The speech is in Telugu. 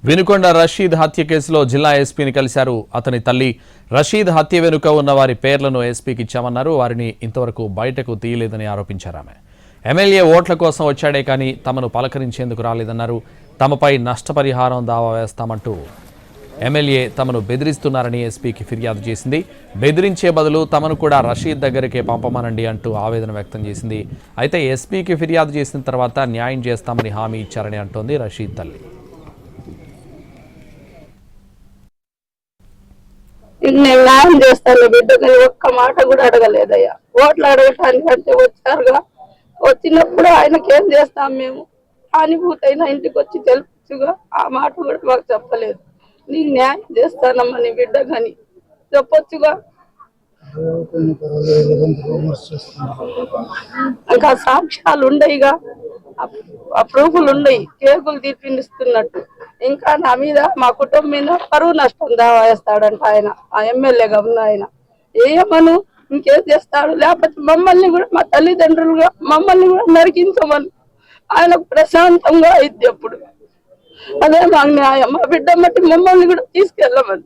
వినుకొండ రషీద్ హత్య కేసులో జిల్లా ఎస్పీని కలిశారు అతని తల్లి. రషీద్ హత్య వెనుక ఉన్న వారి పేర్లను ఎస్పీకి ఇచ్చామన్నారు. వారిని ఇంతవరకు బయటకు తీయలేదని ఆరోపించారు. ఆమె ఎమ్మెల్యే ఓట్ల కోసం వచ్చాడే కానీ తమను పలకరించేందుకు రాలేదన్నారు. తమపై నష్టపరిహారం దావా వేస్తామంటూ ఎమ్మెల్యే తమను బెదిరిస్తున్నారని ఎస్పీకి ఫిర్యాదు చేసింది. బెదిరించే బదులు తమను కూడా రషీద్ దగ్గరికే పంపమనండి అంటూ ఆవేదన వ్యక్తం చేసింది. అయితే ఎస్పీకి ఫిర్యాదు చేసిన తర్వాత న్యాయం చేస్తామని హామీ ఇచ్చారని అంటోంది రషీద్ తల్లి. నేను న్యాయం చేస్తాను బిడ్డకి ఒక్క మాట కూడా అడగలేదయ్యా. ఓట్లు అడగటానికి అంటే వచ్చారుగా, వచ్చినప్పుడు ఆయనకి ఏం చేస్తాం మేము, హానిభూతైనా ఇంటికి వచ్చి తెలుపుగా ఆ మాట కూడా మాకు చెప్పలేదు. నీకు న్యాయం చేస్తానమ్మా నీ బిడ్డ కానీ చెప్పొచ్చుగా. ఇంకా సాక్ష్యాలు ఉండయిగా, ఆ ప్రూఫ్లు ఉండయి, కేకులు తీర్పిస్తున్నట్టు. ఇంకా నా మీద మా కుటుంబం మీద పరువు నష్టం దావా వేస్తాడంట ఆయన, ఆ ఎమ్మెల్యేగా ఉన్న ఆయన. ఏమను ఇంకేం చేస్తాడు, లేకపోతే మమ్మల్ని కూడా మా తల్లిదండ్రులుగా మమ్మల్ని కూడా నరికించమని ఆయనకు ప్రశాంతంగా అయింది. అప్పుడు అదే మాకు న్యాయం. మా బిడ్డ మట్టి మమ్మల్ని కూడా తీసుకెళ్ళమని.